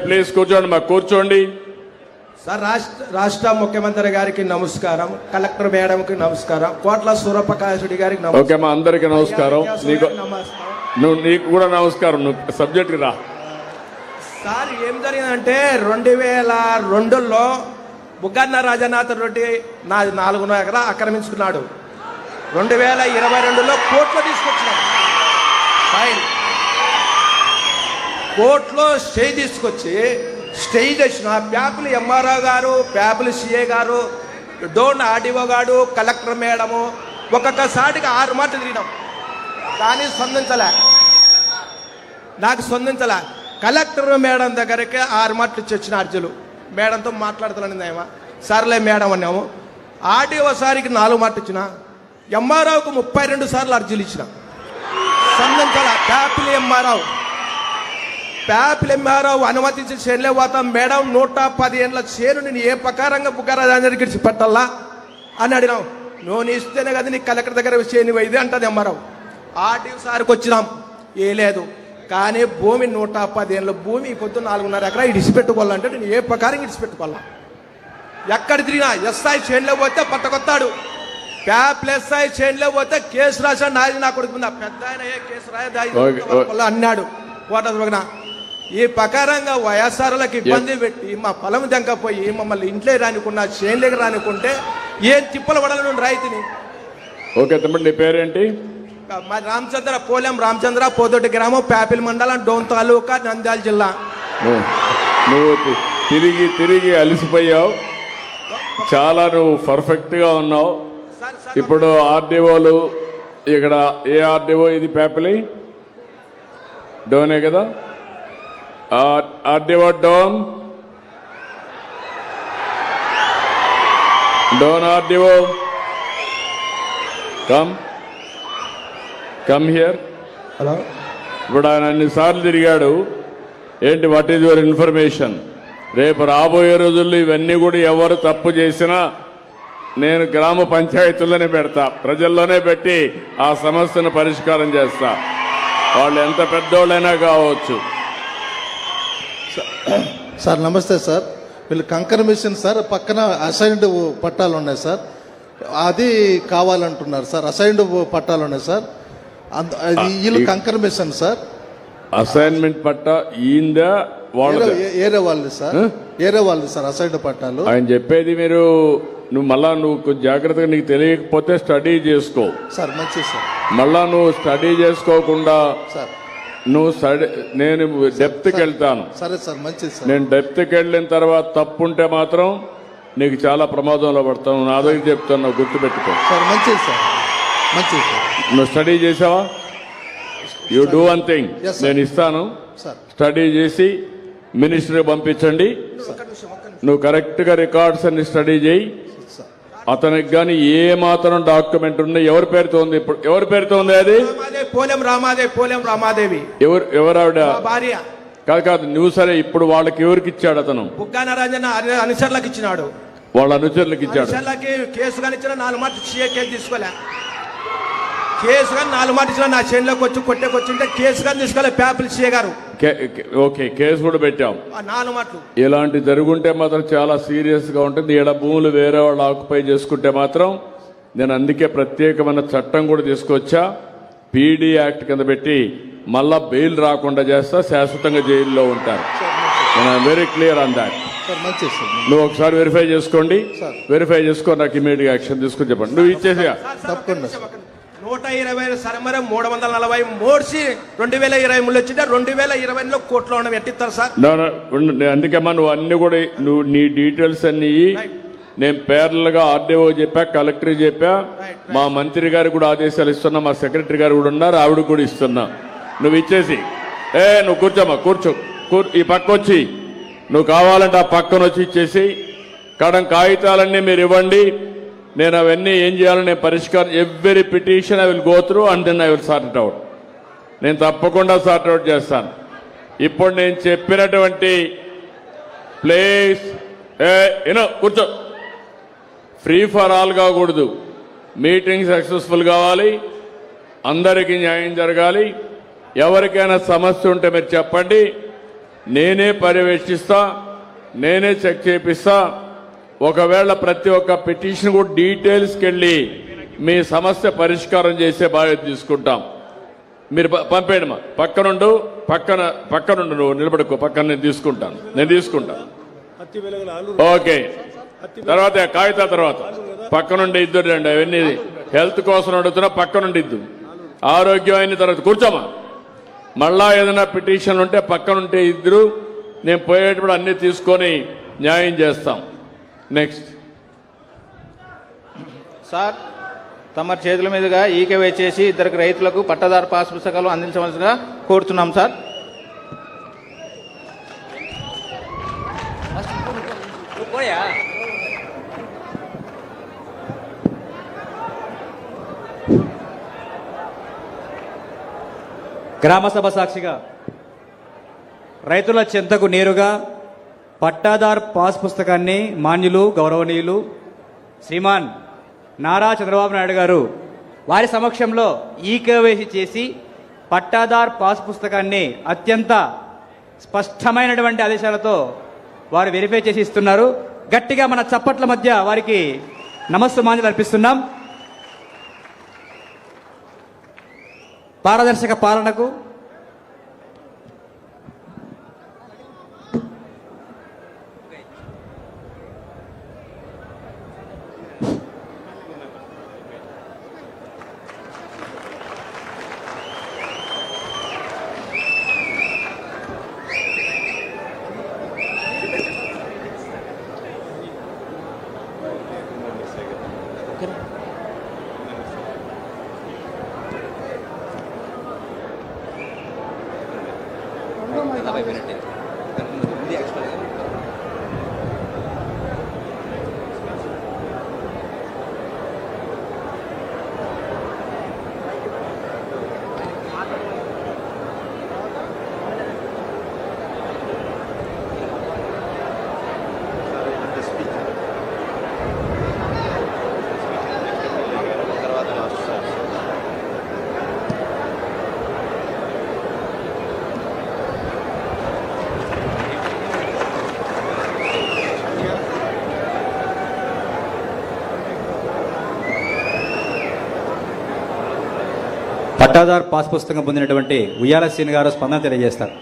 Please కూర్చోండి, మాకు కూర్చోండి. సార్, రాష్ట్ర ముఖ్యమంత్రి గారికి నమస్కారం, కలెక్టర్ మేడంకి నమస్కారం, కోట్ల సూర్యప్రకాశుడి గారికి నమస్కారం. ఓకే మా అందరికి నమస్కారం. నీకు కూడా నమస్కారం. నువ్వు సబ్జెక్ట్కి రా. సార్, ఏం జరిగిందంటే 2002లో బుగ్గన్న రాజనాథ్ రెడ్డి 4 ఎకరా ఆక్రమించుకున్నాడు. 2022లో కోర్టులో తీసుకొచ్చినాడు. ఫైన్ కోర్టులో స్టే తీసుకొచ్చి స్టే చేసిన ప్యాపుల్ ఎంఆర్ఓ గారు, ప్యాపుల్ సిఏ గారు, డోన్ ఆర్డీఓ గారు, కలెక్టర్ మేడము ఒక్కొక్కసారిగా 6 మాటలు తిరిగినాం. కానీ నాకు స్పందించలే. కలెక్టర్ మేడం దగ్గరికి 6 మాటలు ఇచ్చి వచ్చిన అర్జులు. మేడంతో మాట్లాడుతున్నాను ఏమో, సర్లే మేడం అన్నాము. ఆర్డీఓ సారికి 4 మాటలు ఇచ్చిన, ఎంఆర్ఓకు 32 సార్లు అర్జీలు ఇచ్చిన, స్పందించాల. ప్యాపిల్ ఎంఆర్ఓ అనుమతించి చేనులే పోతాం మేడం, 110 ఏళ్ళ చేను నేను ఏ ప్రకారంగా బుగ్గరాజానికి ఇచ్చి పెట్టాలా అని అడిగినాం. నువ్వు ఇస్తేనే కదా నీ కలెక్టర్ దగ్గర చేను ఇది అంటది ఎంఆర్ఓ. ఆర్డీఓ సార్కి వచ్చినాం, ఏ లేదు. కానీ భూమి 110 ఏళ్ళ భూమి పొద్దు 4.5 ఎకరా ఇడిచిపెట్టుకోవాలంటే నేను ఏ ప్రకారంగా ఇడిచిపెట్టుకోవాలా? ఎక్కడ తిరిగినా ఎస్ఐ చేనులో పోతే పట్టకొత్తాడు, ప్యాపిల్ ఎస్ఐ చేనులో పోతే కేసు రాశాడు. నాది నా కొడుకు పెద్ద ఆయన ఏ కేసు రాయదా అన్నాడు. కోట ఈ ప్రకారంగా వైఎస్ఆర్లకు ఇబ్బంది పెట్టి మా పొలం దెంకపోయి మమ్మల్ని ఇంట్లో రానికున్నా చేనులోకి రానికుంటే ఏం తిప్పలు పడాలి నుండి రైతుని. ఓకే తమ్ముడు, నీ పేరేంటి? మా రామచంద్ర, పోలెం రామచంద్ర, పోదొడ్డి గ్రామం, ప్యాపిల్ మండలం, డోన్ తాలూకా, నంద్యాల జిల్లా. నువ్వు తిరిగి అలసిపోయావు, చాలా నువ్వు పర్ఫెక్ట్ గా ఉన్నావు. ఇప్పుడు ఆర్డీఓలు ఇక్కడ ఏ ఆర్డీఓ ఇది? ప్యాపిలి డోనే కదా? RDO Dhone RDO come here. Hello. ఇప్పుడు ఆయన అన్నిసార్లు తిరిగాడు. ఏంటి, వాట్ ఈజ్ యువర్ ఇన్ఫర్మేషన్? రేపు రాబోయే రోజుల్లో ఇవన్నీ కూడా ఎవరు తప్పు చేసినా నేను గ్రామ పంచాయతీల్లోనే పెడతా, ప్రజల్లోనే పెట్టి ఆ సమస్యను పరిష్కారం చేస్తా, వాళ్ళు ఎంత పెద్దోళ్ళైనా కావచ్చు. సార్ నమస్తే సార్. వీళ్ళు కంకర్ మిషన్ సార్, పక్కన అసైన్డ్ పట్టాలు ఉన్నాయి సార్, అది కావాలంటున్నారు సార్. అసైన్డ్ పట్టాలు ఉన్నాయి సార్, వీళ్ళు కంకర్ మిషన్ సార్. అసైన్మెంట్ పట్టా ఈందా ఏరే వాళ్ళు సార్, ఏరే వాళ్ళు సార్ అసైన్డ్ పట్టాలు. ఆయన చెప్పేది నువ్వు జాగ్రత్తగా, నీకు తెలియకపోతే స్టడీ చేసుకో సార్. మంచిది సార్. మళ్ళా నువ్వు స్టడీ చేసుకోకుండా సార్ నేను డెప్త్కి వెళ్తాను. సరే సార్, మంచిది సార్. నేను డెప్త్కి వెళ్ళిన తర్వాత తప్పుంటే మాత్రం నీకు చాలా ప్రమాదంలో పడతాను. నా దగ్గర చెప్తాను, గుర్తుపెట్టుకో సార్. మంచిది సార్, మంచిది సార్. నువ్వు స్టడీ చేసావా? యూ డూ వన్ థింగ్, నేను ఇస్తాను, స్టడీ చేసి మినిస్టర్కి పంపించండి. నువ్వు కరెక్ట్గా రికార్డ్స్ అన్ని స్టడీ చేయి. అతనికి కానీ ఏ మాత్రం డాక్యుమెంట్ ఉన్నా ఎవరి పేరుతో ఉంది? ఇప్పుడు ఎవరి పేరుతో ఉంది అది? పోలెం రామాదేవి. ఎవరు ఆవిడ? భార్య. కాదు నువ్వు. సరే, ఇప్పుడు వాళ్ళకి ఎవరికి ఇచ్చాడు అతను? బుగ్గన రాజన్న అనుచరులకు ఇచ్చినాడు. వాళ్ళ అనుచరులకు ఇచ్చాడు. కేసు కానీ ఇచ్చిన 4 మాటలు కేసు తీసుకోలే. కేసు కానీ 4 మాటలు ఇచ్చిన, నా చేనులోకి వచ్చి కొట్టేకొచ్చింటే కేసు కానీ తీసుకోలే ప్యాపిల్ సిఏ గారు. ఓకే, కేసు కూడా పెట్టాం. 4 మాటలు ఇలాంటి జరుగుంటే మాత్రం చాలా సీరియస్ గా ఉంటుంది. ఈడ భూములు వేరే వాళ్ళు ఆక్యుపై చేసుకుంటే మాత్రం నేను అందుకే ప్రత్యేకమైన చట్టం కూడా తీసుకొచ్చా, పీడీ యాక్ట్ కింద పెట్టి మళ్ళా బెయిల్ రాకుండా చేస్తా, శాశ్వతంగా జైల్లో ఉంటారు. నేను వెరీ క్లియర్ ఆన్ దాట్. నువ్వు ఒకసారి వెరిఫై చేసుకోండి, వెరిఫై చేసుకొని నాకు ఇమీడియట్ యాక్షన్ తీసుకుని చెప్పండి. నువ్వు ఇచ్చేసి తప్పకుండా 120 సరమరం 340 మోడ్చి 2023 వచ్చింటే 2020లో కోర్టులో ఉన్న ఎట్టిస్తారు సార్. అందుకమ్మా నువ్వు అన్ని కూడా నువ్వు నీ డీటెయిల్స్ అన్ని నేను పేర్లుగా ఆర్డీఓ చెప్పా, కలెక్టర్ చెప్పా, మా మంత్రి గారికి కూడా ఆదేశాలు ఇస్తున్నా, మా సెక్రటరీ గారు కూడా ఉన్నారు, ఆవిడ కూడా ఇస్తున్నా. నువ్వు ఇచ్చేసి నువ్వు కూర్చోమ్మా, ఈ పక్క వచ్చి నువ్వు కావాలంటే ఆ పక్కన వచ్చి ఇచ్చేసి కాగితాలన్నీ మీరు ఇవ్వండి. నేను అవన్నీ ఏం చేయాలో నేను పరిష్కారం, every petition I will go through and then I will sort it out. నేను తప్పకుండా సార్ట్ అవుట్ చేస్తాను. ఇప్పుడు నేను చెప్పినటువంటి ప్లేస్ కూర్చో, ఫ్రీ ఫర్ ఆల్ కాకూడదు. మీటింగ్ సక్సెస్ఫుల్ కావాలి, అందరికీ న్యాయం జరగాలి. ఎవరికైనా సమస్య ఉంటే మీరు చెప్పండి, నేనే పర్యవేక్షిస్తా, నేనే చెక్ చేపిస్తా. ఒకవేళ ప్రతి ఒక్క పిటిషన్ కూడా డీటెయిల్స్కి వెళ్ళి మీ సమస్య పరిష్కారం చేసే బాధ్యత తీసుకుంటాం. మీరు పంపేయండి మా పక్కనుండు నువ్వు నిలబడుకో, పక్కన నేను తీసుకుంటాను. ఓకే, తర్వాత కాగితాల తర్వాత పక్కనుండి ఇద్దరు రండి. అవన్నీ హెల్త్ కోసం అడుగుతున్నా, పక్కనుండి ఇద్దరు. ఆరోగ్యం అయిన తర్వాత కూర్చోమా. మళ్ళా ఏదైనా పిటిషన్లు ఉంటే పక్కనుంటే ఇద్దరు, నేను పోయేటప్పుడు అన్ని తీసుకొని న్యాయం చేస్తాం. నెక్స్ట్ సార్, తమ చేతుల మీదుగా ఈకేవై చేసి ఇద్దరికి రైతులకు పట్టాదారు పాస్ పుస్తకాలు అందించవలసిగా కోరుతున్నాం సార్. గ్రామసభ సాక్షిగా రైతుల చెంతకు నేరుగా పట్టాదార్ పాస్ పుస్తకాన్ని మాన్యులు గౌరవనీయులు శ్రీమాన్ నారా చంద్రబాబు నాయుడు గారు వారి సమక్షంలో ఈకేవైసీ చేసి పట్టాదార్ పాస్ పుస్తకాన్ని అత్యంత స్పష్టమైనటువంటి ఆదేశాలతో వారు వెరిఫై చేసి ఇస్తున్నారు. గట్టిగా మన చప్పట్ల మధ్య వారికి నమస్సుమాంజలు అర్పిస్తున్నాం. పారదర్శక పాలనకు పట్టాదార్ పాస్ పుస్తకం పొందినటువంటి ఉయ్యాల శ్రీని గారు స్పందన తెలియజేస్తారు.